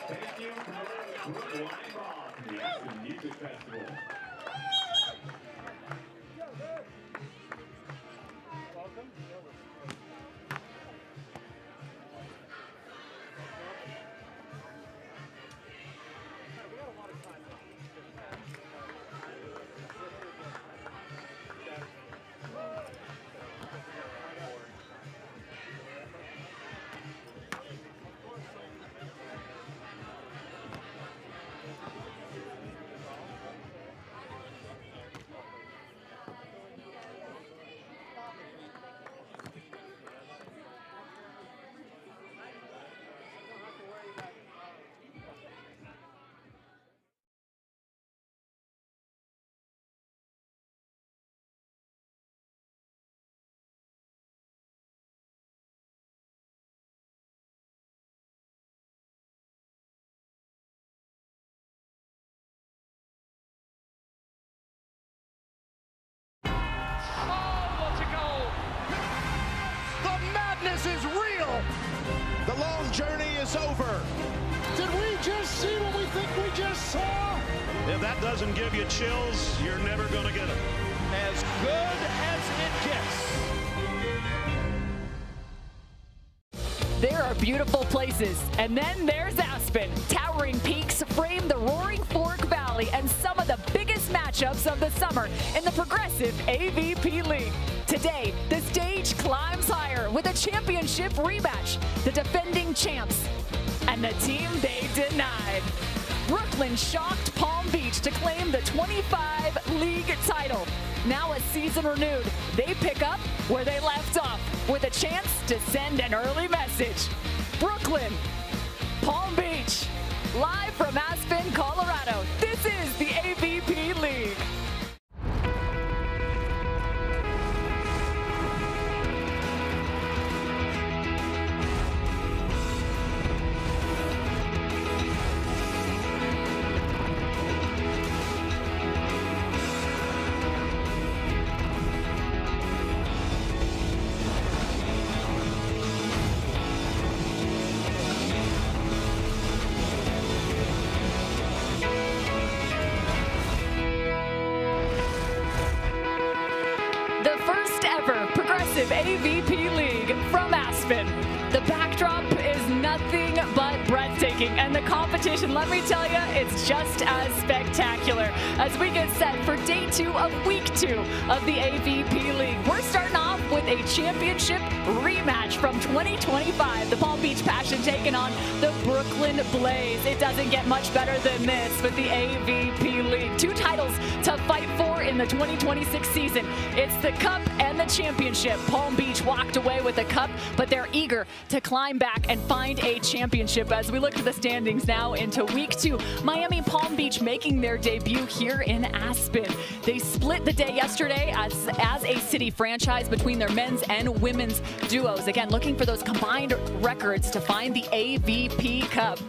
Thank you for Volleyball, the Aspen Music Festival. Welcome. We got a lot of time. This is real. The long journey is over. Did we just see what we think we just saw? If that doesn't give you chills, you're never going to get them. As good as it gets. There are beautiful places, and then there's Aspen. Towering peaks frame the Roaring Fork Valley and some of the biggest matchups of the summer in the Progressive AVP League. Today, the stage climbs higher with a championship rematch. The defending champs and the team they denied. Brooklyn shocked Palm Beach to claim the 25 league title. Now a season renewed, they pick up where they left off with a chance to send an early message. Brooklyn, Palm Beach, live from Aspen, Colorado. This is the AVP League. AVP League from Aspen. The backdrop is nothing but breathtaking, and the competition, let me tell you, it's just as spectacular as we get set for day 2 of week 2 of the AVP League. We're starting off with a championship rematch from 2025. The Palm Beach Passion taking on the Brooklyn Blaze. It doesn't get much better than this with the AVP League. 2 titles to fight for in the 2026 season. It's the Cup and the championship. Palm Beach walked away with the Cup, but they're eager to climb back and find a championship. As we look to the standings now into week 2, Miami Palm Beach making their debut here in Aspen. They split the day yesterday as a city franchise between their men's and women's duos. Again, looking for those combined records to find the AVP Cup.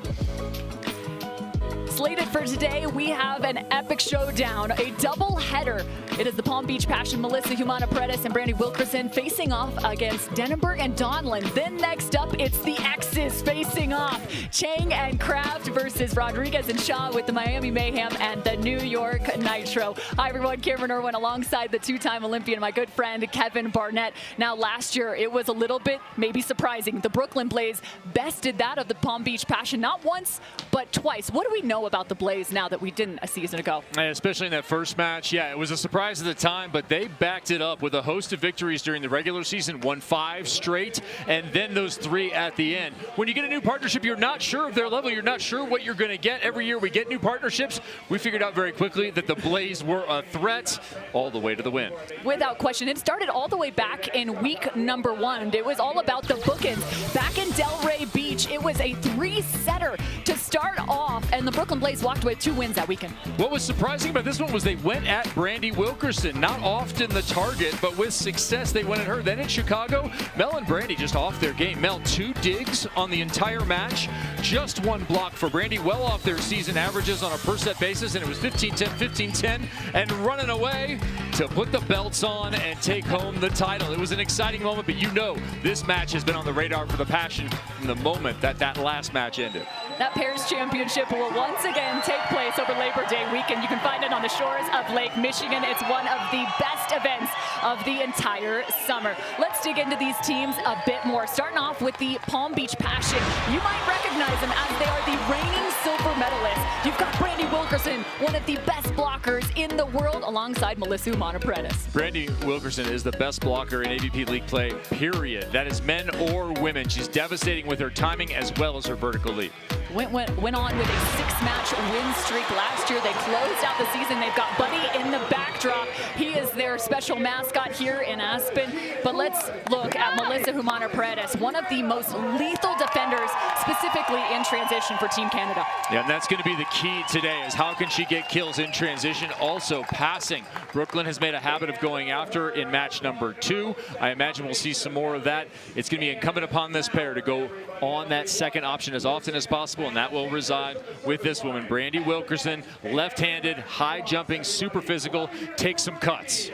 Slated for today, we have an epic showdown, a double header. It is the Palm Beach Passion, Melissa Humana-Paredes and Brandie Wilkerson facing off against Denaburg and Donlin. Then next up, it's the X's facing off. Chang and Kraft versus Rodriguez and Shaw with the Miami Mayhem and the New York Nitro. Hi everyone, Cameron Irwin alongside the 2-time Olympian, my good friend Kevin Barnett. Now last year, it was a little bit maybe surprising. The Brooklyn Blaze bested that of the Palm Beach Passion, not once, but twice. What do we know about the Blaze now that we didn't a season ago? And especially in that first match, yeah, it was a surprise surprise at the time, but they backed it up with a host of victories during the regular season, won 5 straight, and then those 3 at the end. When you get a new partnership, you're not sure of their level. You're not sure what you're going to get. Every year we get new partnerships. We figured out very quickly that the Blaze were a threat all the way to the win. Without question. It started all the way back in week number 1. It was all about the bookends. Back in Delray Beach, it was a 3-setter to start off, and the Brooklyn Blaze walked away with 2 wins that weekend. What was surprising about this one was they went at Brandie Wilkerson. Not often the target, but with success they went at her. Then in Chicago, Mel and Brandie just off their game. Mel 2 digs on the entire match, just 1 block for Brandie, well off their season averages on a per set basis, and it was 15-10, 15-10, and running away to put the belts on and take home the title. It was an exciting moment, but you know this match has been on the radar for the Passion from the moment that last match ended. That pairs championship will once again take place over Labor Day weekend. You can find it on the shores of Lake Michigan. It's one of the best events of the entire summer. Let's dig into these teams a bit more. Starting off with the Palm Beach Passion. You might recognize them as they are the reigning silver medalists. You've got Brandie Wilkerson, one of the best blockers in the world, alongside Melissa Humana-Paredes. Brandie Wilkerson is the best blocker in AVP League play, period. That is men or women. She's devastating with her timing as well as her vertical leap. Went on with a 6-match win streak last year. They closed out the season. They've got Buddy in the backdrop. He is their special mascot here in Aspen. But let's look at Melissa Humana-Paredes, one of the most lethal defenders, specifically in transition for Team Canada. Yeah, and that's going to be the key today, is how can she get kills in transition, also passing. Brooklyn has made a habit of going after in match number 2. I imagine we'll see some more of that. It's going to be incumbent upon this pair to go on that second option as often as possible, and that will reside with this woman, Brandie Wilkerson, left-handed, high-jumping, super physical, takes some cuts.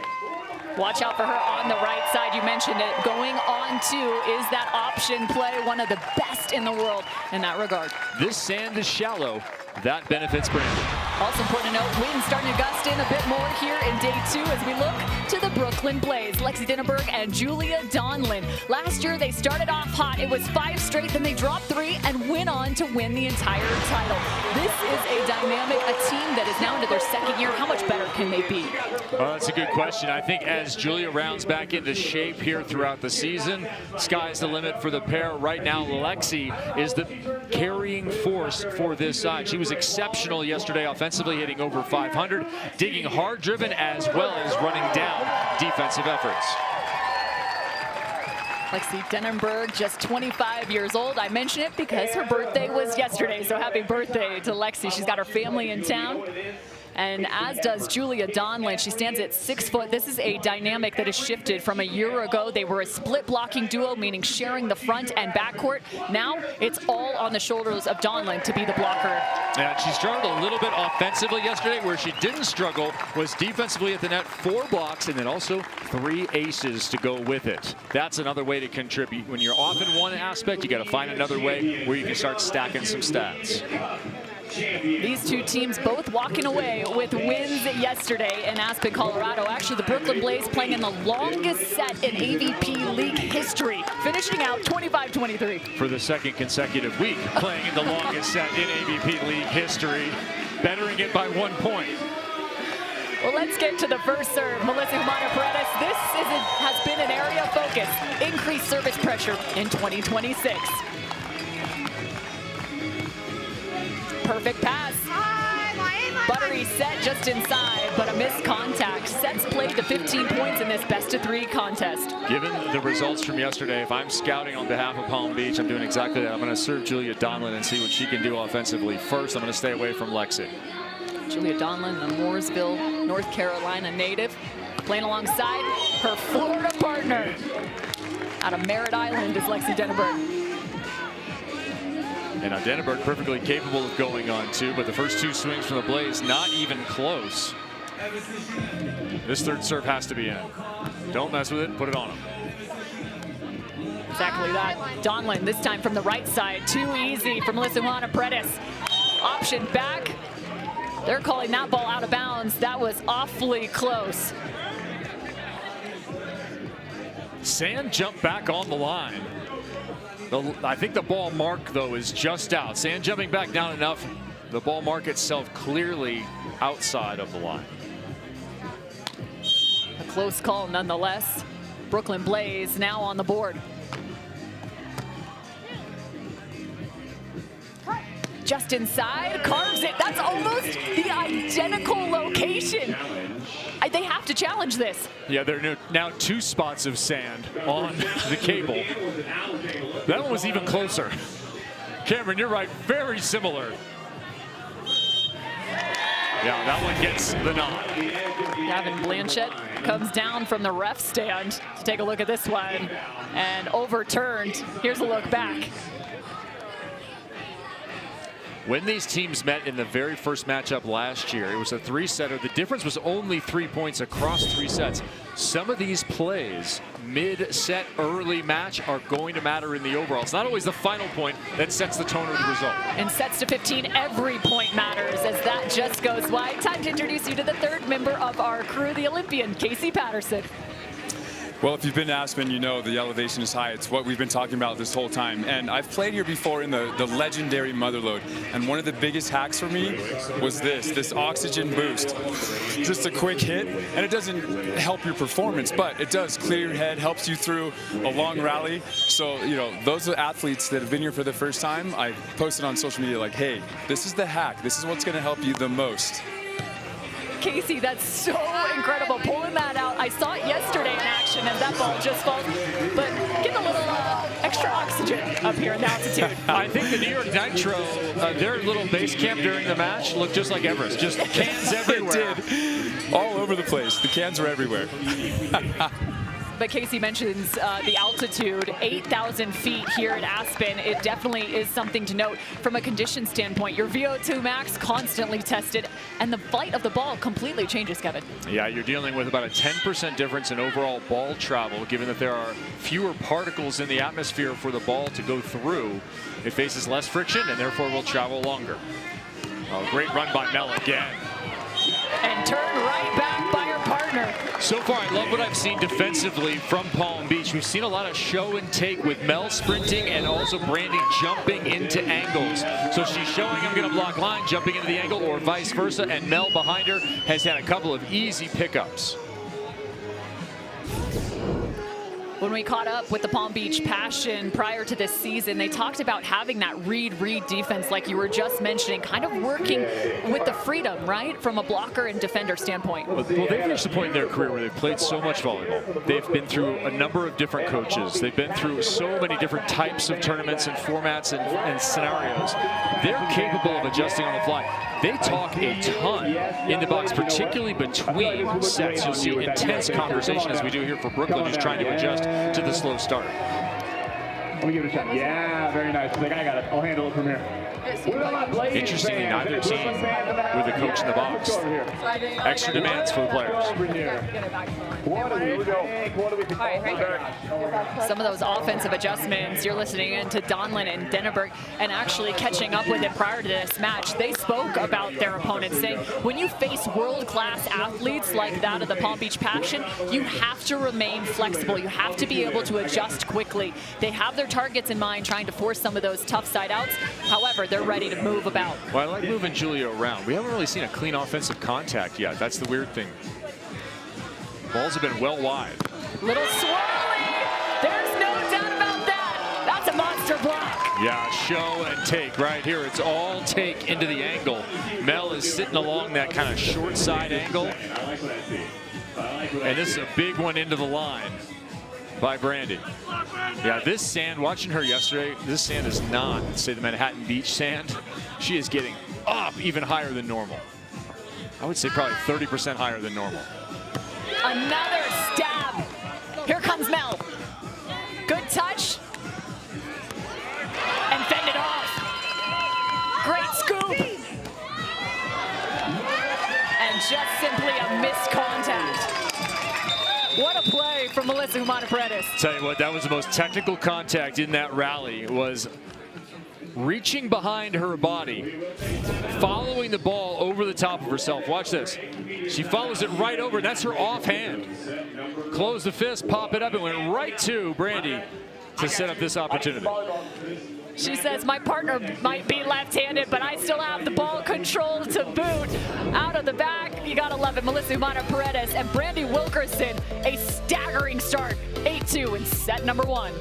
Watch out for her on the right side. You mentioned it. Going on to is that option play, one of the best in the world in that regard. This sand is shallow. That benefits Brandie. Also important to note, winds starting to gust in a bit more here in day 2 as we look to the Brooklyn Blaze. Lexy Denaburg and Julia Donlin. Last year they started off hot. It was 5 straight, then they dropped 3 and went on to win the entire title. This is a dynamic, a team that is now into their 2nd year. How much better can they be? Well, that's a good question. I think as Julia rounds back into shape here throughout the season, sky's the limit for the pair. Right now, Lexy is the carrying force for this side. She was exceptional yesterday offensively, hitting over 500, digging hard driven as well as running down defensive efforts. Lexy Denaburg, just 25 years old. I mention it because her birthday was yesterday, so happy birthday to Lexy. She's got her family in town. And as does Julia Donlin. She stands at 6 foot. This is a dynamic that has shifted from a year ago. They were a split blocking duo, meaning sharing the front and backcourt. Now it's all on the shoulders of Donlin to be the blocker. And she struggled a little bit offensively yesterday. Where she didn't struggle was defensively at the net, 4 blocks and then also 3 aces to go with it. That's another way to contribute. When you're off in one aspect, you got to find another way where you can start stacking some stats. These 2 teams both walking away with wins yesterday in Aspen, Colorado. Actually, the Brooklyn Blaze playing in the longest set in AVP League history, finishing out 25-23. For the 2nd consecutive week, playing in the longest set in AVP League history, bettering it by 1 point. Well, let's get to the first serve. Melissa Humana-Paredes, this has been an area of focus. Increased service pressure in 2026. Perfect pass. Buttery set just inside, but a missed contact. Sets played to 15 points in this best-of-3 contest. Given the results from yesterday, if I'm scouting on behalf of Palm Beach, I'm doing exactly that. I'm going to serve Julia Donlin and see what she can do offensively. First, I'm going to stay away from Lexy. Julia Donlin, the Mooresville, North Carolina native, playing alongside her Florida partner. Out of Merritt Island is Lexy Denaburg. And Denaburg perfectly capable of going on 2, but the first 2 swings from the Blaze, not even close. This 3rd serve has to be in. Don't mess with it, put it on him. Exactly that. Donlin, this time from the right side. Too easy for Melissa Humana-Paredes. Option back. They're calling that ball out of bounds. That was awfully close. Sand jumped back on the line. I think the ball mark, though, is just out. Sand jumping back down enough. The ball mark itself clearly outside of the line. Close call nonetheless. Brooklyn Blaze now on the board. Just inside, carves it. That's almost the identical location. They have to challenge this. Yeah, there are now 2 spots of sand on the cable. That one was even closer. Cameron, you're right, very similar. Yeah, that one gets the nod. Gavin Blanchett comes down from the ref stand to take a look at this one, and overturned. Here's a look back. When these teams met in the very first matchup last year, it was a 3-setter. The difference was only 3 points across 3 sets. Some of these plays, mid-set, early match, are going to matter in the overall. It's not always the final point that sets the tone of the result. In sets to 15, every point matters as that just goes wide. Time to introduce you to the 3rd member of our crew, the Olympian, Casey Patterson. Well, if you've been to Aspen, you know the elevation is high. It's what we've been talking about this whole time. And I've played here before in the legendary Motherlode. And one of the biggest hacks for me was this oxygen boost. Just a quick hit, and it doesn't help your performance, but it does clear your head, helps you through a long rally. So, you know, those are athletes that have been here for the first time. I posted on social media like, hey, this is the hack. This is what's going to help you the most. Casey, that's so incredible, pulling that out. I saw it yesterday in action as that ball just falls, but getting a little extra oxygen up here in the altitude. I think the New York Nitro, their little base camp during the match looked just like Everest, just cans everywhere. It did. All over the place. The cans were everywhere. But Casey mentions the altitude, 8,000 feet here at Aspen. It definitely is something to note from a condition standpoint. Your VO2 max constantly tested, and the flight of the ball completely changes, Kevin. Yeah, you're dealing with about a 10% difference in overall ball travel, given that there are fewer particles in the atmosphere for the ball to go through. It faces less friction and therefore will travel longer. Oh, great run by Mel again. And turned right back by her partner. So far, I love what I've seen defensively from Palm Beach. We've seen a lot of show and take with Mel sprinting and also Brandie jumping into angles. So she's showing I'm going to block line, jumping into the angle, or vice versa, and Mel behind her has had a couple of easy pickups. When we caught up with the Palm Beach Passion prior to this season, they talked about having that read defense like you were just mentioning, kind of working with the freedom, right, from a blocker and defender standpoint. Well, they've reached a point in their career where they've played so much volleyball. They've been through a number of different coaches. They've been through so many different types of tournaments and formats and scenarios. They're capable of adjusting on the fly. They talk a ton in the box, particularly between sets. You'll see intense conversation as we do here for Brooklyn, who's trying to adjust to the slow start. Let me give it a shot. Yeah, very nice. Like, I got it. I'll handle it from here. Interestingly, neither team with a coach in the box. Extra demands for the players. Some of those offensive adjustments, you're listening in to Donlin and Denaburg, and actually catching up with it prior to this match. They spoke about their opponents, saying when you face world-class athletes like that of the Palm Beach Passion, you have to remain flexible. You have to be able to adjust quickly. They have their targets in mind, trying to force some of those tough side outs. However, they're ready to move about. Well, I like moving Julia around. We haven't really seen a clean offensive contact yet. That's the weird thing. Balls have been well wide. Little swirling. There's no doubt about that. That's a monster block. Yeah, show and take right here. It's all take into the angle. Mel is sitting along that kind of short side angle. And this is a big one into the line by Brandie. Yeah, this sand, watching her yesterday, this sand is not, say, the Manhattan Beach sand. She is getting up even higher than normal. I would say probably 30% higher than normal. Another stab. Here comes Mel. Good touch. And fend it off. Great scoop. And just simply a missed contact. What a play from Melissa Humana-Paredes. Tell you what, that was the most technical contact in that rally, was reaching behind her body, following the ball over the top of herself. Watch this. She follows it right over. That's her offhand. Close the fist, pop it up, and went right to Brandie to set up this opportunity. She says, my partner might be left-handed, but I still have the ball control to boot. Out of the back, you gotta love it. Melissa Humana-Paredes and Brandie Wilkerson, a staggering start. 8-2 in set number 1.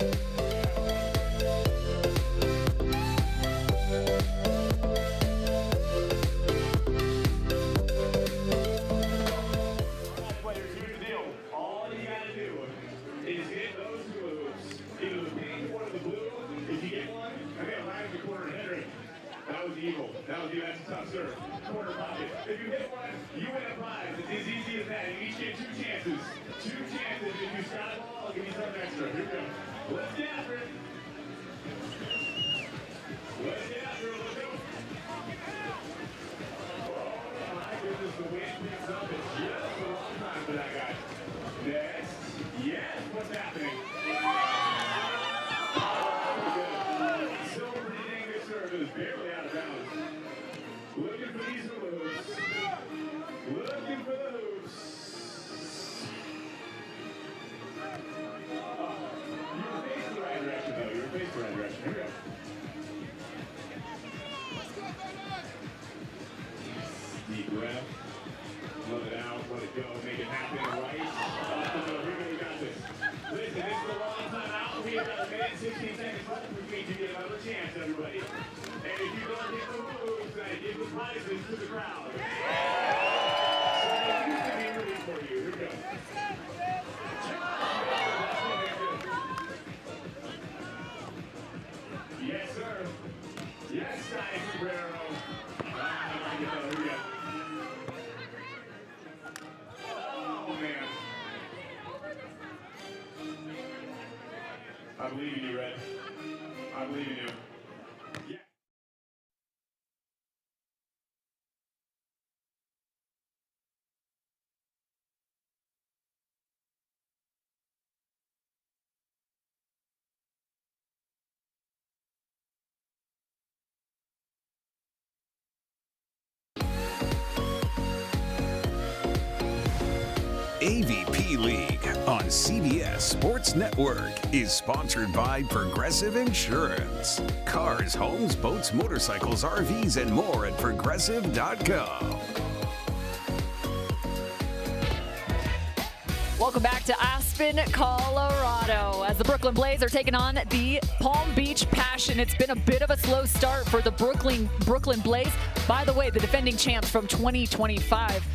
That was you. That's a tough serve. Corner pocket. If you hit one, you win a prize. It's as easy as that. You each get 2 chances. 2 chances. If you shot a ball, I'll give you something extra. Here we go. Let's get after it. Let's get after it. Let's go. Oh, my goodness. The wind picks up. It's just a long time for that guy. Next. Yes. What's happening? Still pretty dang good serve. It was barely out of bounds. Looking for these hoops. Looking for the hoops. You were facing the right direction, though. You were facing the right direction. Here we go. Deep breath. Let it out. Let it go. Make it happen right. Here we go. We got this. Listen, this is a long time out. We have got a minute, 16 seconds left, which means you get another chance, everybody. And if you don't hit the moves, give the prizes to the crowd. So this is going to be rooting for you. Here we go. Yes, sir. Yes, Diane Cabrero. Here we go. Oh, man. I believe in you, Red. I believe in you. Yeah. AVP League on CBS Sports Network is sponsored by Progressive Insurance. Cars, homes, boats, motorcycles, RVs, and more at progressive.com. Welcome back to Aspen, Colorado, as the Brooklyn Blaze are taking on the Palm Beach Passion. It's been a bit of a slow start for the Brooklyn Blaze. By the way, the defending champs from 2025.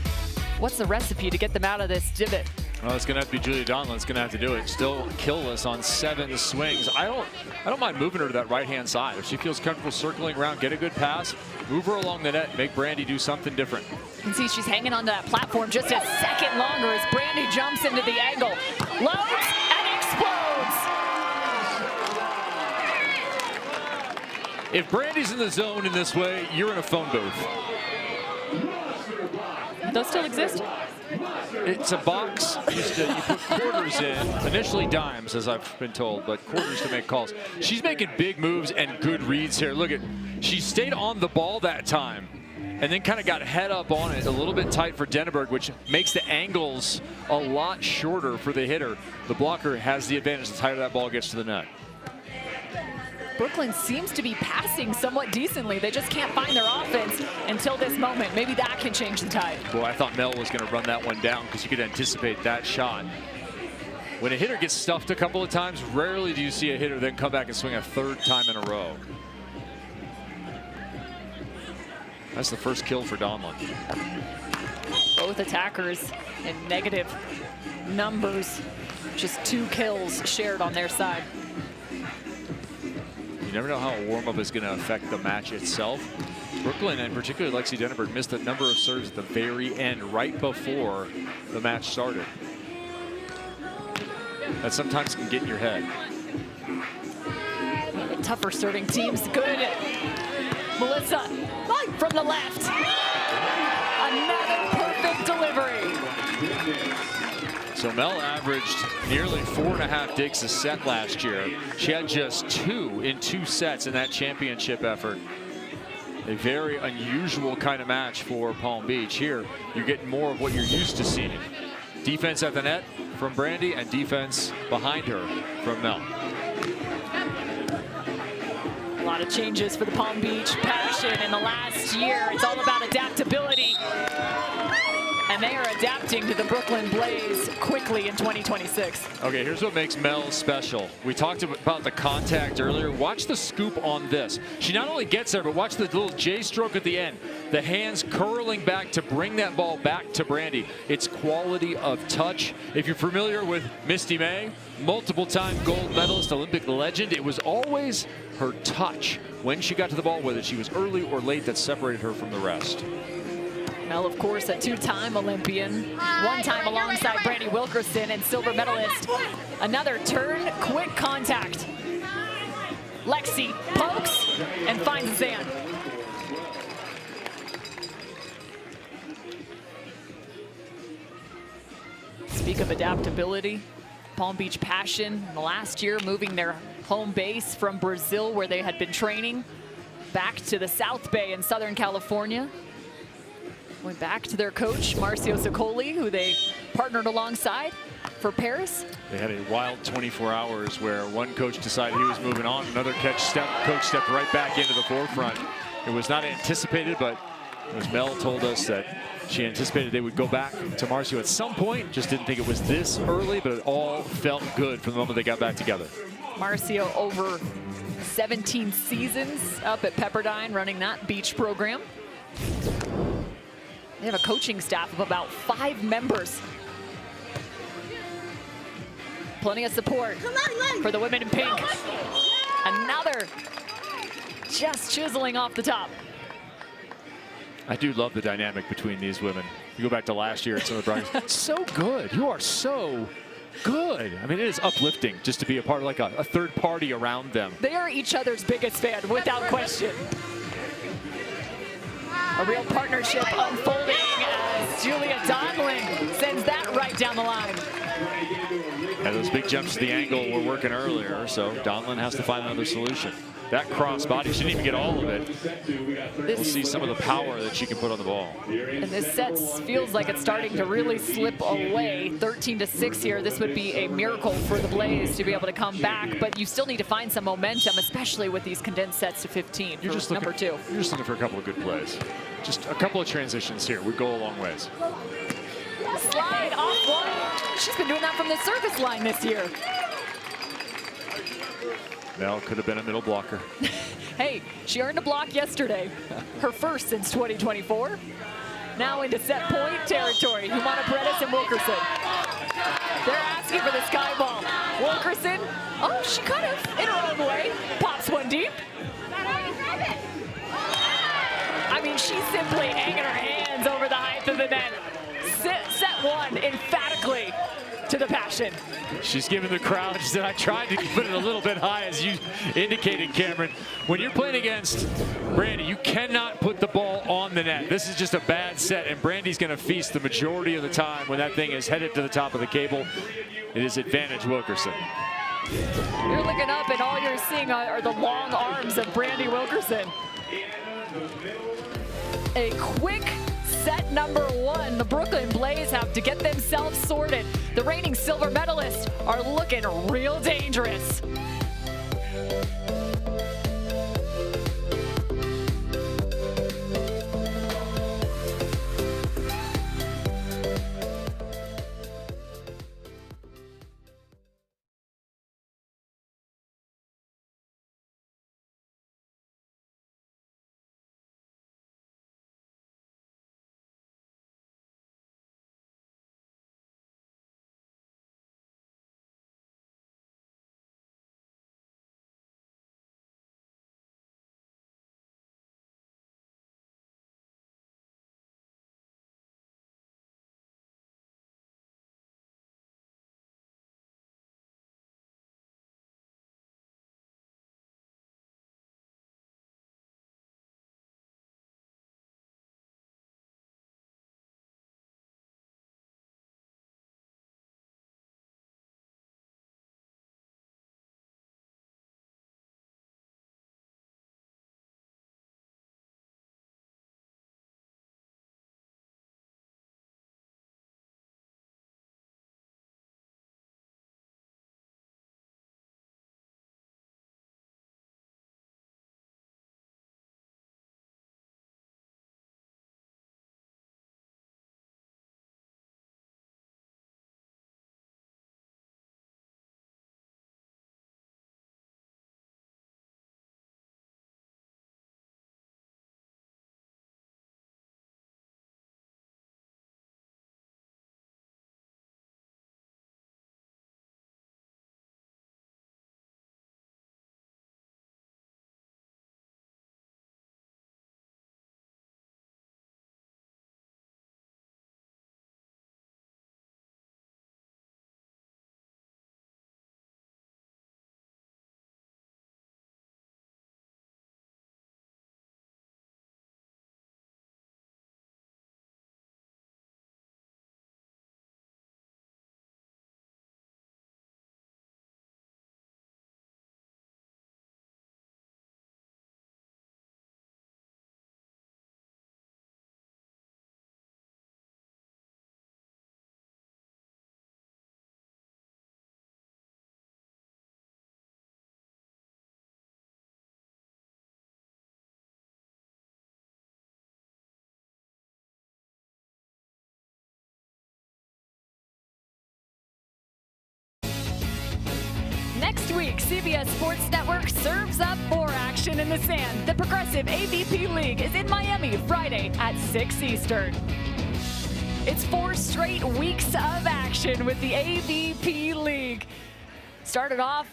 What's the recipe to get them out of this divot? Well, it's going to have to be Julia Donlin. It's going to have to do it. Still killless on 7 swings. I don't mind moving her to that right-hand side. If she feels comfortable circling around, get a good pass, move her along the net, make Brandie do something different. You can see she's hanging onto that platform just a second longer as Brandie jumps into the angle. Loads and explodes. If Brandie's in the zone in this way, you're in a phone booth. Those still exist? It's a box. You put quarters in, initially dimes, as I've been told, but quarters to make calls. She's making big moves and good reads here. Look she stayed on the ball that time and then kind of got head up on it, a little bit tight for Denaburg, which makes the angles a lot shorter for the hitter. The blocker has the advantage the tighter that ball gets to the net. Brooklyn seems to be passing somewhat decently. They just can't find their offense until this moment. Maybe that can change the tide. Boy, I thought Mel was going to run that one down because you could anticipate that shot. When a hitter gets stuffed a couple of times, rarely do you see a hitter then come back and swing a 3rd time in a row. That's the first kill for Donlin. Both attackers in negative numbers. Just 2 kills shared on their side. You never know how a warm-up is going to affect the match itself. Brooklyn, and particularly Lexy Denaburg, missed a number of serves at the very end, right before the match started. That sometimes can get in your head. Tougher serving teams. Good. Melissa, from the left. Another perfect delivery. So Mel averaged nearly 4.5 digs a set last year. She had just 2 in 2 sets in that championship effort. A very unusual kind of match for Palm Beach. Here, you're getting more of what you're used to seeing. Defense at the net from Brandie and defense behind her from Mel. A lot of changes for the Palm Beach Passion in the last year. It's all about adaptability. And they are adapting to the Brooklyn Blaze quickly in 2026. Okay, here's what makes Mel special. We talked about the contact earlier. Watch the scoop on this. She not only gets there, but watch the little J stroke at the end. The hands curling back to bring that ball back to Brandie. It's quality of touch. If you're familiar with Misty May, multiple-time gold medalist, Olympic legend, it was always her touch when she got to the ball, whether she was early or late, that separated her from the rest. Mel, of course, a two-time Olympian, one time alongside Brandie Wilkerson and silver medalist. Another turn, quick contact. Lexy pokes and finds the sand. Speak of adaptability, Palm Beach Passion in the last year moving their home base from Brazil, where they had been training, back to the South Bay in Southern California. Went back to their coach, Marcio Sicoli, who they partnered alongside for Paris. They had a wild 24 hours where one coach decided he was moving on, another coach stepped right back into the forefront. It was not anticipated, but as Mel told us that she anticipated they would go back to Marcio at some point, just didn't think it was this early, but it all felt good from the moment they got back together. Marcio over 17 seasons up at Pepperdine running that beach program. They have a coaching staff of about 5 members. Plenty of support for the women in pink. Another just chiseling off the top. I do love the dynamic between these women. You go back to last year at some of the broadcasts. So good. You are so good. I mean, it is uplifting just to be a part of like a third party around them. They are each other's biggest fan, without question. A real partnership unfolding as Julia Donlin sends that right down the line. And those big jumps to the angle were working earlier, so Donlin has to find another solution. That cross body, she didn't even get all of it. We'll see some of the power that she can put on the ball. And this set feels like it's starting to really slip away. 13-6 here. This would be a miracle for the Blaze to be able to come back, but you still need to find some momentum, especially with these condensed sets to 15 for number 2. You're just looking for a couple of good plays. Just a couple of transitions here would go a long ways. Slide off one. She's been doing that from the service line this year. Mel could have been a middle blocker. Hey, she earned a block yesterday. Her first since 2024. Now into set point territory. Humana-Paredes and Wilkerson. They're asking for the sky ball. Wilkerson, oh, she kind of, in her own way, pops one deep. I mean, she's simply hanging her hands over the height of the net. Set one emphatically to the Passion. She's giving the crowd, she said, I tried to put it a little bit high, as you indicated, Cameron. When you're playing against Brandie, you cannot put the ball on the net. This is just a bad set, and Brandie's going to feast the majority of the time when that thing is headed to the top of the cable. It is advantage Wilkerson. You're looking up, and all you're seeing are the long arms of Brandie Wilkerson. A quick set number 1. The Brooklyn Blaze have to get themselves sorted. The reigning silver medalists are looking real dangerous. week, CBS Sports Network serves up more action in the sand. The Progressive AVP League is in Miami Friday at 6 Eastern. It's 4 straight weeks of action with the AVP League. Started off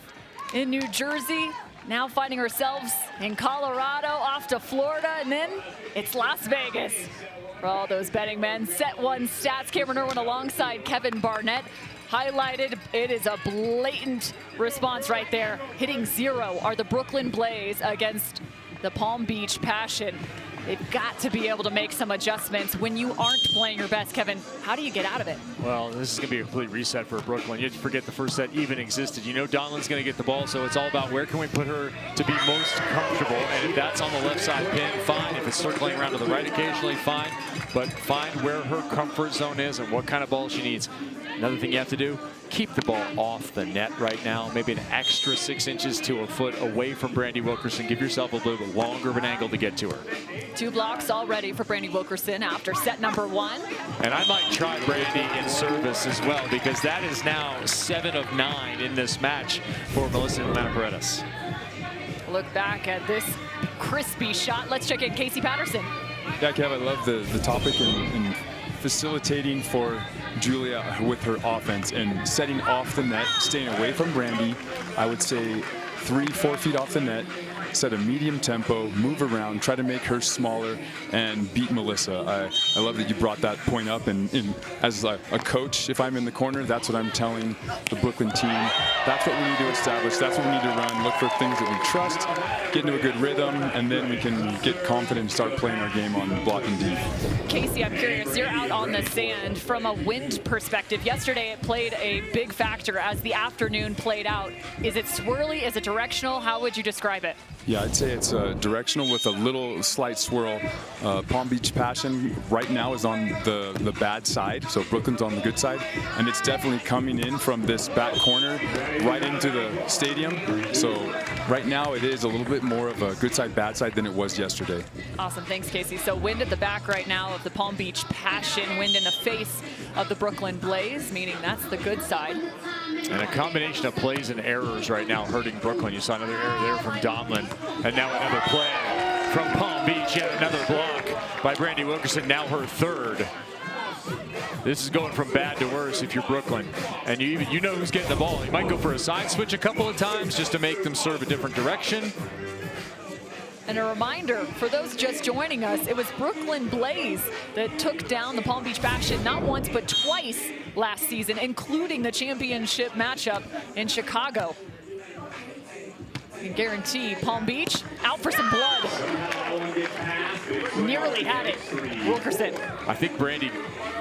in New Jersey, now finding ourselves in Colorado, off to Florida, and then it's Las Vegas. For all those betting men, Set One Stats, Cameron Irwin alongside Kevin Barnett. Highlighted, it is a blatant response right there. Hitting 0 are the Brooklyn Blaze against the Palm Beach Passion. They've got to be able to make some adjustments when you aren't playing your best. Kevin, how do you get out of it? Well, this is going to be a complete reset for Brooklyn. You have to forget the first set even existed. You know Donlin's going to get the ball, so it's all about where can we put her to be most comfortable. And if that's on the left side pin, fine. If it's circling around to the right occasionally, fine. But find where her comfort zone is and what kind of ball she needs. Another thing you have to do, keep the ball off the net right now. Maybe an extra 6 inches to a foot away from Brandie Wilkerson. Give yourself a little bit longer of an angle to get to her. 2 blocks already for Brandie Wilkerson after set number 1. And I might try Brandie in service as well, because that is now 7 of 9 in this match for Melissa Humana-Paredes. Look back at this crispy shot. Let's check in Casey Patterson. Yeah, Kev, I love the topic and facilitating for Julia with her offense and setting off the net, staying away from Brandie. I would say 3-4 feet off the net, set a medium tempo, move around, try to make her smaller and beat Melissa. I love that you brought that point up, and as a coach, if I'm in the corner, that's what I'm telling the Brooklyn team. That's what we need to establish. That's what we need to run. Look for things that we trust, get into a good rhythm, and then we can get confident and start playing our game on blocking deep. Casey, I'm curious, you're out on the sand. From a wind perspective, yesterday it played a big factor as the afternoon played out. Is it swirly? Is it directional? How would you describe it? Yeah, I'd say it's directional with a little slight swirl. Palm Beach Passion right now is on the bad side, so Brooklyn's on the good side, and it's definitely coming in from this back corner right into the stadium. So right now it is a little bit more of a good side, bad side than it was yesterday. Awesome, thanks Casey. So wind at the back right now of the Palm Beach Passion, wind in the face of the Brooklyn Blaze, meaning that's the good side. And a combination of plays and errors right now hurting Brooklyn. You saw another error there from Donlin. And now another play from Palm Beach. Yet another block by Brandie Wilkerson, now her 3rd. This is going from bad to worse if you're Brooklyn. And you know who's getting the ball. You might go for a side switch a couple of times just to make them serve a different direction. And a reminder, for those just joining us, it was Brooklyn Blaze that took down the Palm Beach Passion not once but twice last season, including the championship matchup in Chicago. You can guarantee Palm Beach out for some blood. Nearly had it. Wilkerson. I think Brandie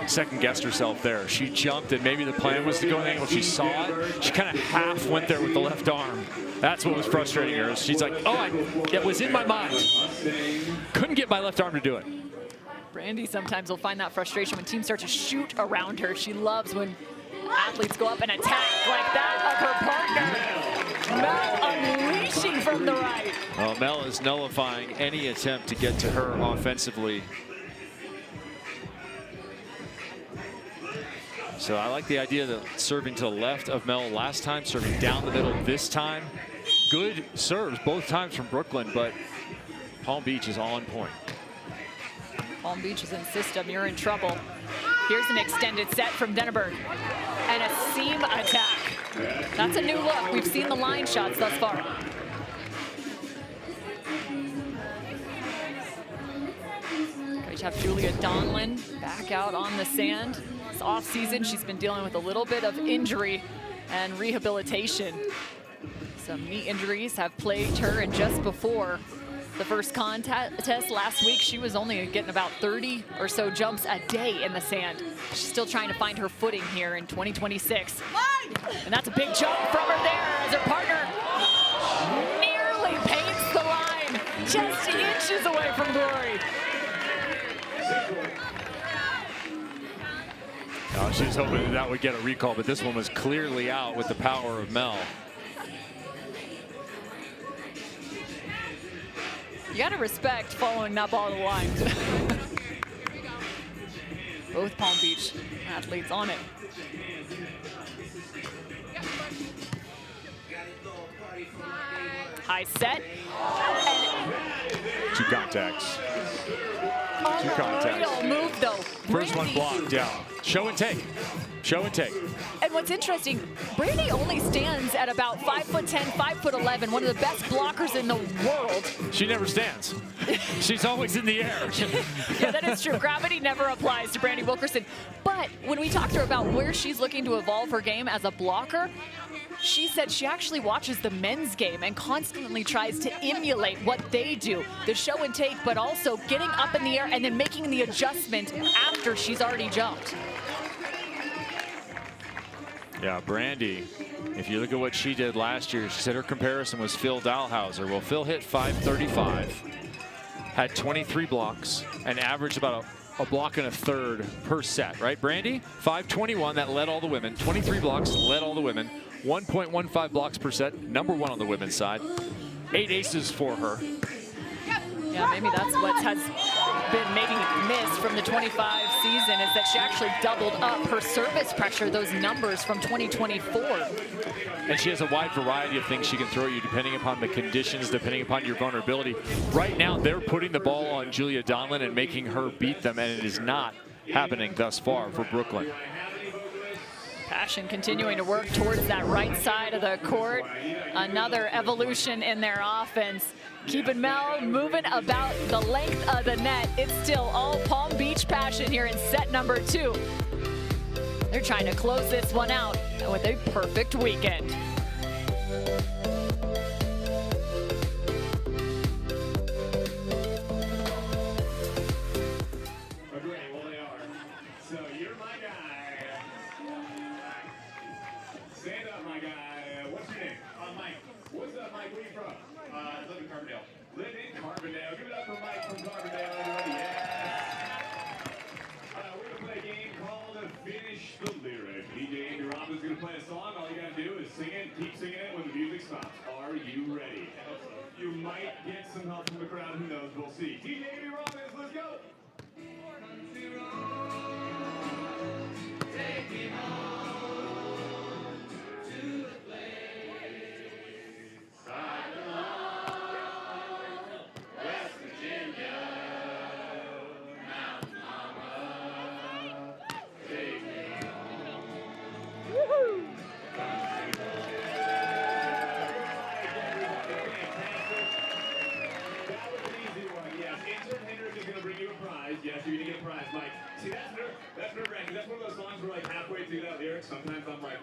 second-guessed herself there. She jumped, and maybe the plan was to go in the angle. She saw it. She kind of half went there with the left arm. That's what was frustrating her. She's like, oh, it was in my mind. Couldn't get my left arm to do it. Brandie sometimes will find that frustration when teams start to shoot around her. She loves when athletes go up and attack like that of her partner. Mel unleashing from the right. Well, Mel is nullifying any attempt to get to her offensively. So I like the idea that serving to the left of Mel last time, serving down the middle this time. Good serves both times from Brooklyn, but Palm Beach is on point. Palm Beach is in system, you're in trouble. Here's an extended set from Denaburg. And a seam attack. That's a new look. We've seen the line shots thus far. Great to have Julia Donlin back out on the sand. This offseason, she's been dealing with a little bit of injury and rehabilitation. Some knee injuries have plagued her, and just before the first contest last week, she was only getting about 30 or so jumps a day in the sand. She's still trying to find her footing here in 2026. And that's a big jump from her there as her partner nearly paints the line, just inches away from glory. She was hoping that would get a recall, but this one was clearly out with the power of Mel. You gotta respect following that ball to the line. Both Palm Beach athletes on it. High set. Two contacts. Two contacts. Real move, though. First one Brandie. blocked, yeah. Show and take. Show and take. And what's interesting, Brandie only stands at about 5'10", 5'11", one of the best blockers in the world. She never stands. She's always in the air. Yeah, that is true. Gravity never applies to Brandie Wilkerson. But when we talked to her about where she's looking to evolve her game as a blocker, she said she actually watches the men's game and constantly tries to emulate what they do, the show and take, but also getting up in the air and then making the adjustment after she's already jumped. Yeah, Brandie, if you look at what she did last year, she said her comparison was Phil Dahlhauser. Well, Phil hit 535, had 23 blocks, and averaged about a block and a third per set, right? Brandie, 521, that led all the women. 23 blocks, led all the women. 1.15 blocks per set, #1 on the women's side. 8 aces for her. Yeah, maybe that's what has been making it miss from the 25 season, is that she actually doubled up her service pressure, those numbers from 2024. And she has a wide variety of things she can throw you depending upon the conditions, depending upon your vulnerability. Right now, they're putting the ball on Julia Donlin and making her beat them, and it is not happening thus far for Brooklyn. Passion continuing to work towards that right side of the court. Another evolution in their offense. Keeping Mel moving about the length of the net. It's still all Palm Beach Passion here in set number 2. They're trying to close this one out with a perfect weekend. Are you ready? You might get some help from the crowd. Who knows? We'll see. DJ Robbins, let's go. Take me home to the place I belong, West Virginia, Mountain Mama. Take me home. Woohoo! Yes, you're gonna get a prize, Mike. See, that's nerve-wracking. That's one of those songs where, like, halfway through that lyric, sometimes I'm like,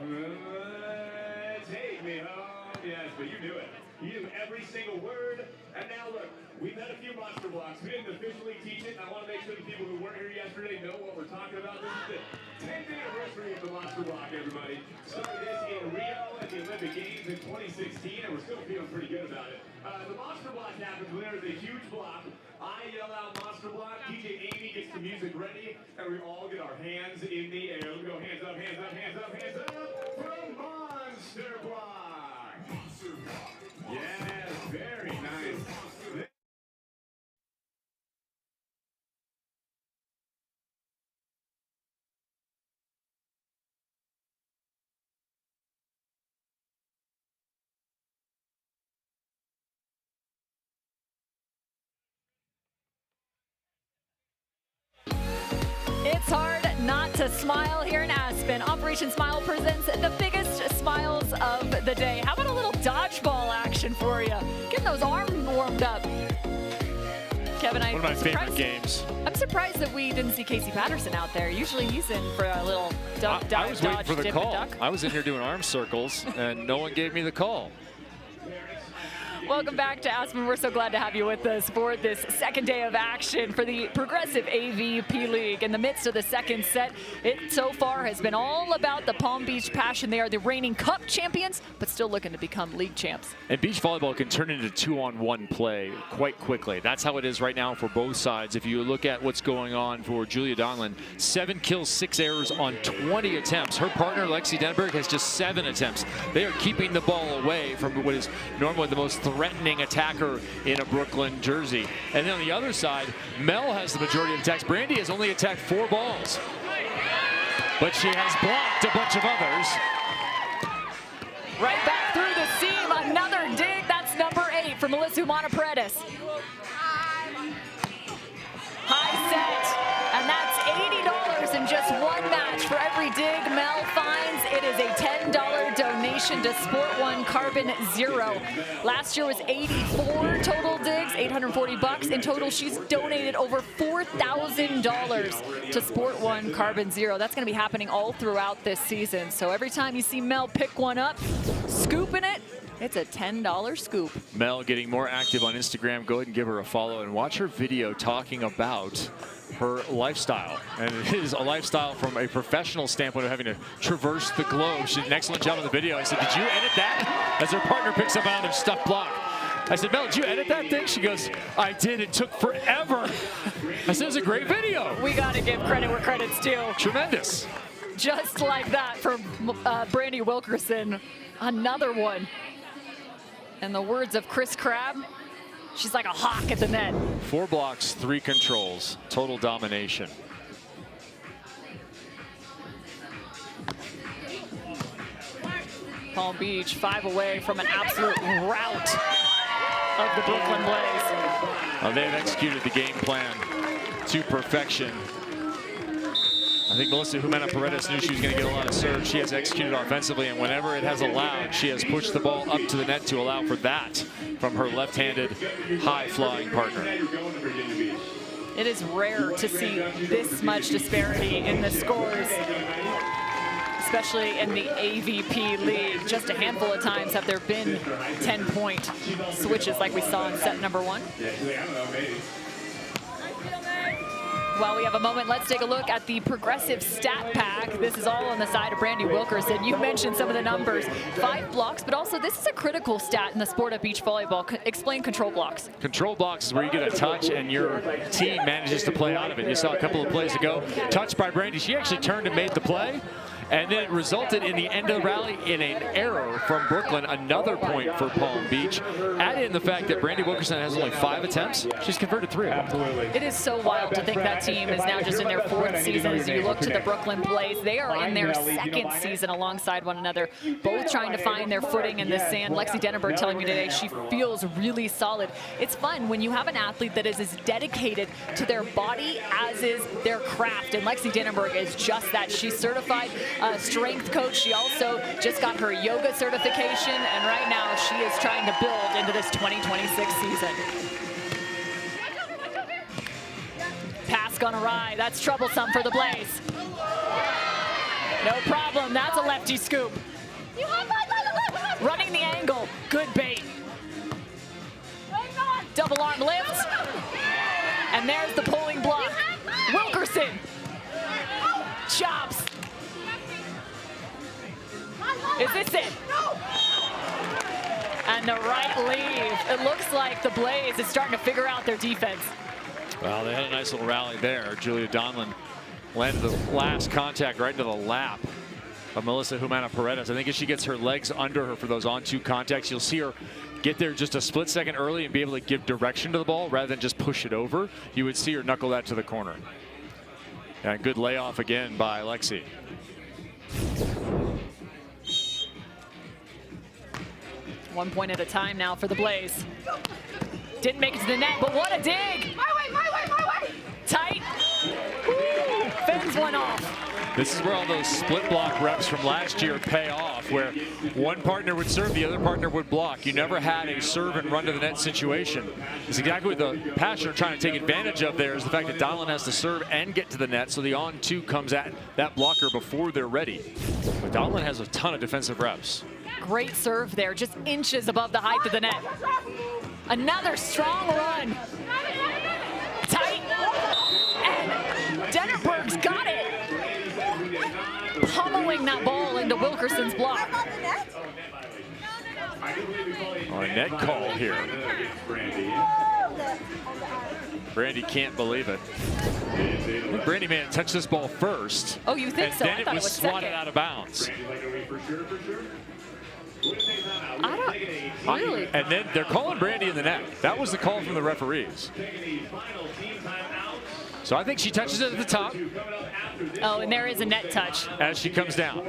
take me home. Yes, but you knew it. You knew every single word. And now, look, we've had a few monster blocks. We didn't officially teach it, and I want to make sure the people who weren't here yesterday know what we're talking about. This is the 10th anniversary of the monster block, everybody. Started this in Rio at the Olympic Games in 2016, and we're still feeling pretty good about it. The monster block happens when there's a huge block. I yell out monster block, DJ Amy gets the music ready, and we all get our hands in the air. Let's go, hands up, hands up, hands up, hands up for monster block. Monster block. Yes, very nice. It's hard not to smile here in Aspen. Operation Smile presents the biggest smiles of the day. How about a little dodgeball action for you? Getting those arms warmed up. Kevin, one of my favorite games. I'm surprised that we didn't see Casey Patterson out there. Usually he's in for a little dive, I was waiting for the dip, call. and duck. I was in here doing arm circles, and no one gave me the call. Welcome back to Aspen. We're so glad to have you with us for this second day of action for the Progressive AVP League. In the midst of the second set, it so far has been all about the Palm Beach Passion. They are the reigning Cup champions, but still looking to become league champs. And beach volleyball can turn into 2-on-1 play quite quickly. That's how it is right now for both sides. If you look at what's going on for Julia Donlin, 7 kills, 6 errors on 20 attempts. Her partner, Lexy Denaburg, has just 7 attempts. They are keeping the ball away from what is normally the most threatening attacker in a Brooklyn jersey. And then on the other side, Mel has the majority of attacks. Brandie has only attacked 4 balls, but she has blocked a bunch of others. Right back through the for Melissa Humana-Paredes. High set, and that's $80 in just one match for every dig Mel finds. It is a $10 donation to Sport One Carbon Zero. Last year was 84 total digs, $840 in total. She's donated over $4,000 to Sport One Carbon Zero. That's going to be happening all throughout this season. So every time you see Mel pick one up, scooping it, it's a $10 scoop. Mel getting more active on Instagram. Go ahead and give her a follow and watch her video talking about her lifestyle. And it is a lifestyle from a professional standpoint of having to traverse the globe. She did an excellent job on the video. I said, did you edit that? As her partner picks up another stuffed block. I said, Mel, did you edit that thing? She goes, I did. It took forever. I said, it was a great video. We got to give credit where credit's due. Tremendous. Just like that from Brandie Wilkerson. Another one. In the words of Chris Crabb, she's like a hawk at the net. 4 blocks, 3 controls, total domination. Palm Beach 5 away from an absolute rout of the Brooklyn Blaze. They've executed the game plan to perfection. I think Melissa Humana-Paredes knew she was going to get a lot of serves. She has executed offensively, and whenever it has allowed, she has pushed the ball up to the net to allow for that from her left-handed, high-flying partner. It is rare to see this much disparity in the scores, especially in the AVP league. Just a handful of times have there been 10-point switches like we saw in set number 1. While we have a moment, let's take a look at the progressive stat pack. This is all on the side of Brandie Wilkerson. You mentioned some of the numbers. 5 blocks, but also this is a critical stat in the sport of beach volleyball. Explain control blocks. Control blocks is where you get a touch and your team manages to play out of it. You saw a couple of plays ago, touched by Brandie. She actually turned and made the play. And then it resulted in the end of the rally in an error from Brooklyn, another point for Palm Beach. Add in the fact that Brandie Wilkerson has only 5 attempts. She's converted 3 of them. It is so wild to think that team is now just in their 4th season. As you look to the Brooklyn Blaze, they are in their 2nd season alongside one another, both trying to find their footing in the sand. Lexy Denaburg telling me today she feels really solid. It's fun when you have an athlete that is as dedicated to their body as is their craft, and Lexy Denaburg is just that. She's certified strength coach. She also just got her yoga certification, and right now she is trying to build into this 2026 season. Pass gone awry. That's troublesome for the Blaze. No problem. That's a lefty scoop. Running the angle. Good bait. Double arm lift. And there's the pulling block. Wilkerson. Chops. Is this it? And the right leave. It looks like the Blaze is starting to figure out their defense. Well, they had a nice little rally there. Julia Donlin landed the last contact right into the lap of Melissa Humana-Paredes. I think if she gets her legs under her for those on-2 contacts, you'll see her get there just a split second early and be able to give direction to the ball rather than just push it over. You would see her knuckle that to the corner. And good layoff again by Lexy. One point at a time now for the Blaze. Didn't make it to the net, but what a dig! My way, my way, my way! Tight. Woo. Fends one off. This is where all those split block reps from last year pay off, where one partner would serve, the other partner would block. You never had a serve and run to the net situation. It's exactly what the Passion are trying to take advantage of there, is the fact that Donlin has to serve and get to the net, so the on-2 comes at that blocker before they're ready. But Donlin has a ton of defensive reps. Great serve there, just inches above the height of the net. Another strong run. Tight. And Denaburg's got it. Pummeling that ball into Wilkerson's block. Oh, a net call here. Brandie can't believe it. I think Brandie may have touched this ball first. Oh, you think so? And then it was swatted second. out of bounds. I don't really. And then they're calling Brandie in the net. That was the call from the referees. So I think she touches it at the top. Oh, and there is a net touch. As she comes down.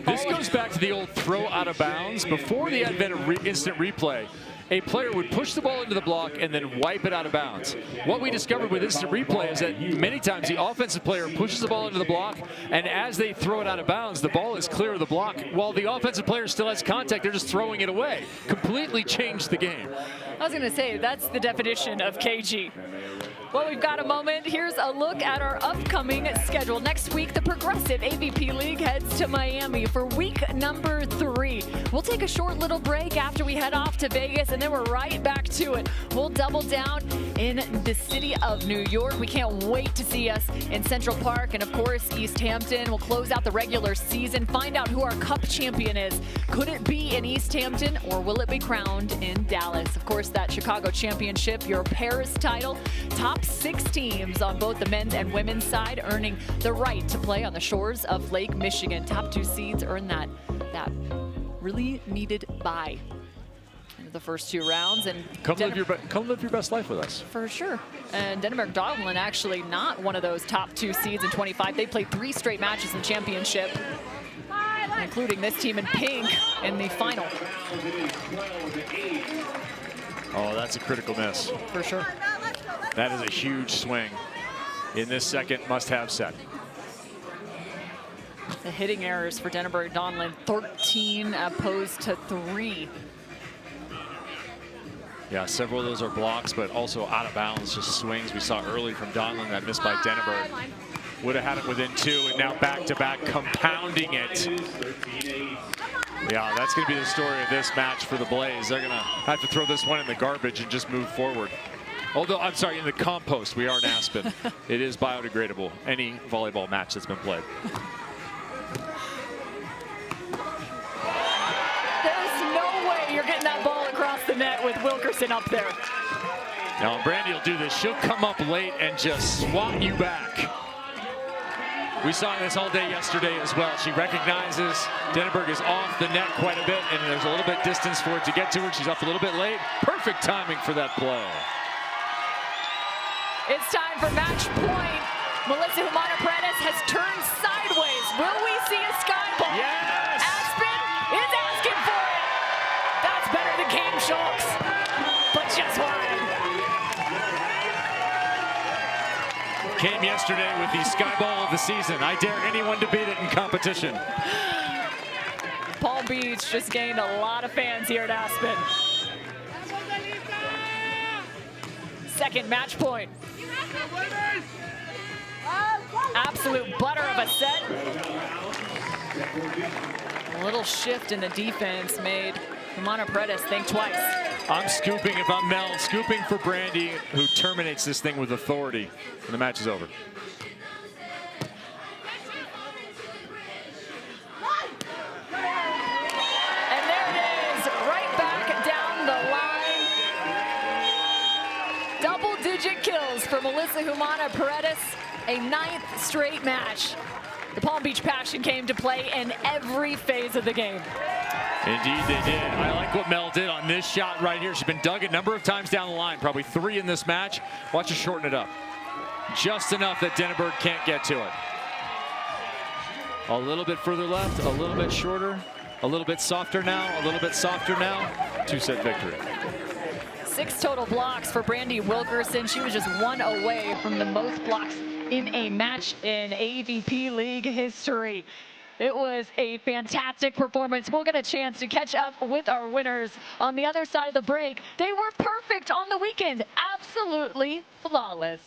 All This goes back to the old throw out of bounds. Before the advent of instant replay, a player would push the ball into the block and then wipe it out of bounds. What we discovered with instant replay is that many times the offensive player pushes the ball into the block, and as they throw it out of bounds, the ball is clear of the block. While the offensive player still has contact, they're just throwing it away. Completely changed the game. I was going to say, that's the definition of KG. Well, we've got a moment. Here's a look at our upcoming schedule. Next week, the Progressive AVP League heads to Miami for week number 3. We'll take a short little break after we head off to Vegas, and then we're right back to it. We'll double down in the city of New York. We can't wait to see us in Central Park and, of course, East Hampton. We'll close out the regular season, find out who our Cup champion is. Could it be in East Hampton, or will it be crowned in Dallas? Of course, that Chicago championship, your Paris title, top 6 teams on both the men's and women's side earning the right to play on the shores of Lake Michigan. Top 2 seeds earn that really needed bye in the first 2 rounds. And come live your best life with us. For sure. And Denaburg Donlin actually not one of those top 2 seeds in 25. They played 3 straight matches in the championship, including this team in pink in the final. Oh, that's a critical miss. For sure. That is a huge swing in this second must-have set. The hitting errors for Denaburg Donlin, 13 opposed to 3. Yeah, several of those are blocks, but also out of bounds, just swings we saw early from Donlin that missed by Denaburg. Would have had it within 2, and now back-to-back compounding it. Yeah, that's going to be the story of this match for the Blaze. They're going to have to throw this one in the garbage and just move forward. Although, I'm sorry, in the compost. We are in Aspen. It is biodegradable, any volleyball match that's been played. There's no way you're getting that ball across the net with Wilkerson up there. Now, Brandie will do this. She'll come up late and just swat you back. We saw this all day yesterday as well. She recognizes Denaburg is off the net quite a bit, and there's a little bit distance for it to get to her. She's up a little bit late. Perfect timing for that play. It's time for match point. Melissa Humana-Paredes has turned sideways. Will we see a sky ball? Yes! Aspen is asking for it. That's better than Game Shocks. But just one. Came yesterday with the sky ball of the season. I dare anyone to beat it in competition. Palm Beach just gained a lot of fans here at Aspen. Second match point. Absolute butter of a set. A little shift in the defense made Humana-Paredes think twice. I'm scooping if I'm Mel, scooping for Brandie, who terminates this thing with authority when the match is over. And there it is, right back down the line. Double-digit kills for Melissa Humana-Paredes, a 9th straight match. The Palm Beach Passion came to play in every phase of the game. Indeed they did. I like what Mel did on this shot right here. She's been dug a number of times down the line, probably 3 in this match. Watch her shorten it up. Just enough that Denaburg can't get to it. A little bit further left, a little bit shorter, a little bit softer now, a little bit softer now. 2-set victory. 6 total blocks for Brandie Wilkerson. She was just 1 away from the most blocks in a match in AVP League history. It was a fantastic performance. We'll get a chance to catch up with our winners on the other side of the break. They were perfect on the weekend. Absolutely flawless.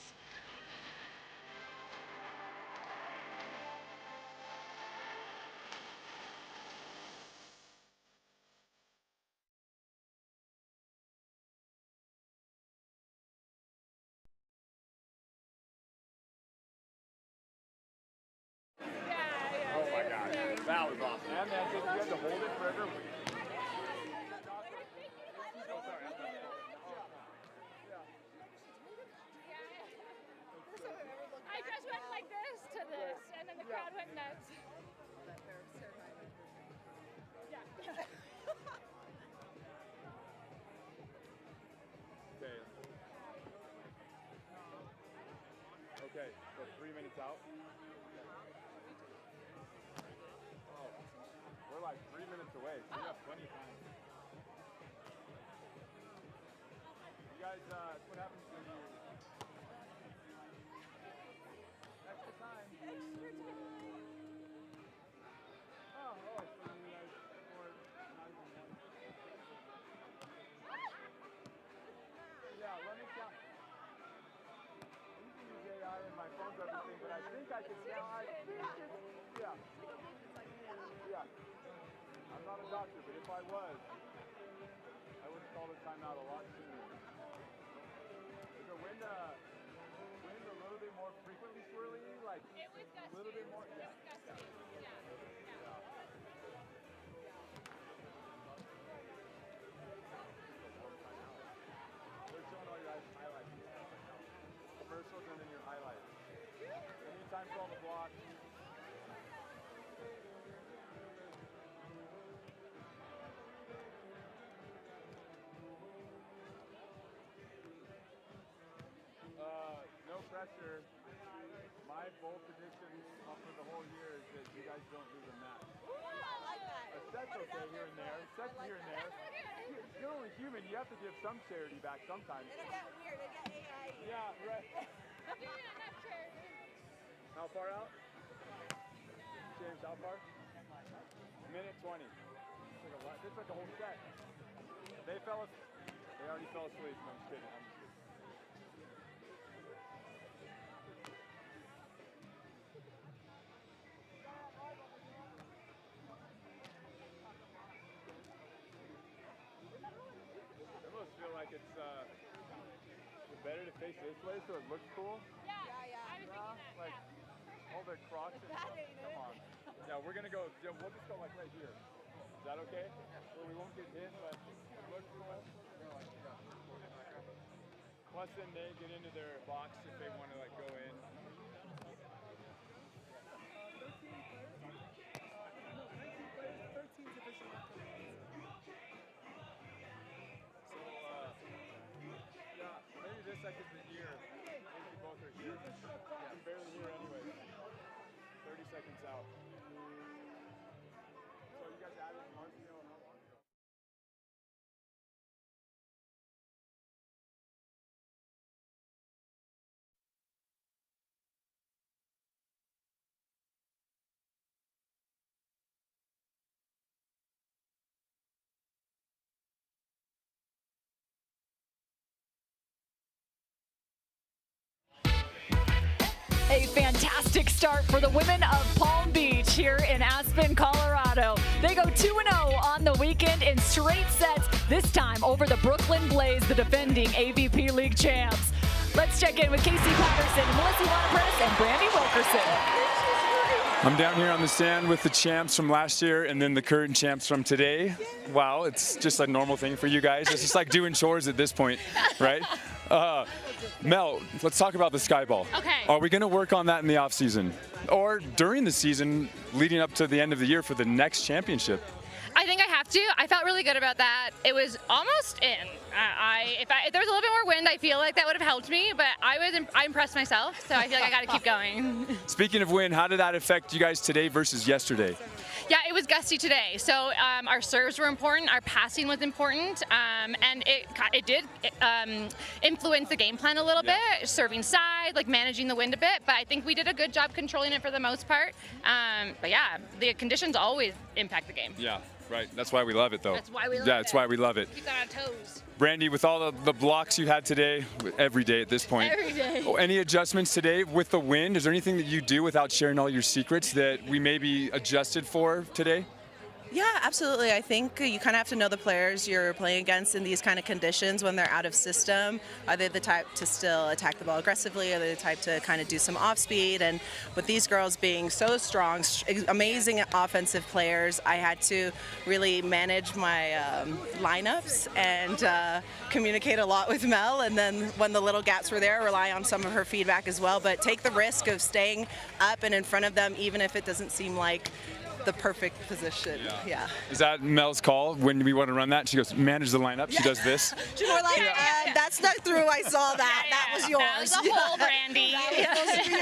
That was awesome. And then you had to hold it forever. I just went like this to this, and then the crowd went nuts. Yeah. Okay, so 3 minutes out. like 3 minutes away, so you have plenty of time. You guys, that's what happens when you... Extra time. Extra time. Oh, I see you guys scored. Yeah, let me count. You can use AI in my phone for everything, but I think I can count. I think it's, yeah. Yeah. I'm not a doctor, but if I was, I would call the timeout a lot sooner. Is the wind a little bit more frequently swirly? Like It was gusty. a little bit more? It was gusty. Yeah. They're showing all your highlights. Commercials and then your highlights. Anytime call the block. No pressure. My bold prediction for the whole year is that you guys don't lose a match. I like that. Sets okay here and there. Sets here and there. You're only human. You have to give some charity back sometimes. It'll get weird. It'll get AI. Yeah, right. Give me enough charity. How far out? James, how far? Minute 20. This is like a whole set. They already fell asleep. No, I'm just kidding. I almost feel like it's better to face this way so it looks cool. Yeah. I was thinking that. Like, all the cross and stuff. Come on. Yeah, we'll just go like right here. Is that okay? Well, we won't get hit, but it looks cool. Plus then they get into their box if they want to like go in. 13 official. So, yeah, maybe this second's the year. Maybe both are here. Yeah, I'm barely here anyway. 30 seconds out. So you guys added Marcio how long ago? A fantastic start for the women of Palm Beach here in Aspen, Colorado. They go 2-0 on the weekend in straight sets, this time over the Brooklyn Blaze, the defending AVP League champs. Let's check in with Casey Patterson, Humana-Paredes, and Brandie Wilkerson. I'm down here on the stand with the champs from last year and then the current champs from today. Wow, it's just a normal thing for you guys. It's just like doing chores at this point, right? Mel, let's talk about the skyball. Okay. Are we going to work on that in the off season or during the season leading up to the end of the year for the next championship? I think I have to. I felt really good about that. It was almost in. If there was a little bit more wind, I feel like that would have helped me, but I impressed myself, so I feel like I got to keep going. Speaking of wind, how did that affect you guys today versus yesterday? Yeah, it was gusty today, so our serves were important, our passing was important, and it did influence the game plan a little bit, serving side, like managing the wind a bit, but I think we did a good job controlling it for the most part. But yeah, the conditions always impact the game. Yeah, right. That's why we love it, though. That's why we love it. Yeah, that's why we love it. Keep on our toes. Brandie, with all the blocks you had today, every day at this point. Every day. Any adjustments today with the wind? Is there anything that you do without sharing all your secrets that we maybe adjusted for today? Yeah, absolutely. I think you kind of have to know the players you're playing against in these kind of conditions when they're out of system. Are they the type to still attack the ball aggressively? Are they the type to kind of do some off speed? And with these girls being so strong, amazing offensive players, I had to really manage my lineups and communicate a lot with Mel. And then when the little gaps were there, rely on some of her feedback as well. But take the risk of staying up and in front of them, even if it doesn't seem like the perfect position. Yeah. Is that Mel's call when we want to run that? She goes, manage the lineup. She does this. She's more like, that's not through. I saw that. That was yours. That was a whole Brandie. That was supposed to be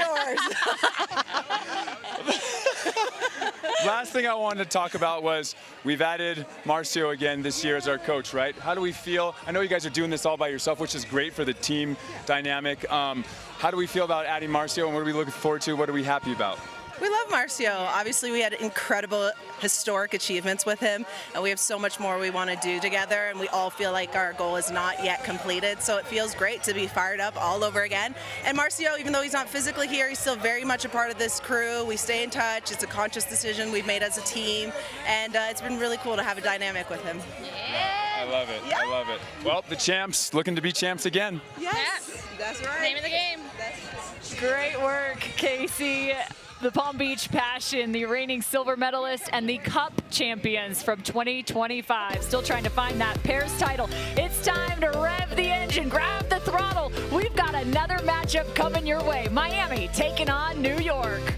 yours. last thing I wanted to talk about was we've added Marcio again this year as our coach, right? How do we feel? I know you guys are doing this all by yourself, which is great for the team dynamic. How do we feel about adding Marcio, and what are we looking forward to? What are we happy about? We love Marcio. Obviously, we had incredible historic achievements with him, and we have so much more we want to do together, and we all feel like our goal is not yet completed, so it feels great to be fired up all over again. And Marcio, even though he's not physically here, he's still very much a part of this crew. We stay in touch. It's a conscious decision we've made as a team, and it's been really cool to have a dynamic with him. I love it. I love it. Well, the champs looking to be champs again. Yes, that's right. Name of the game. Great work, Casey. The Palm Beach Passion, the reigning silver medalist and the Cup champions from 2025. Still trying to find that pairs title. It's time to rev the engine, grab the throttle. We've got another matchup coming your way. Miami taking on New York.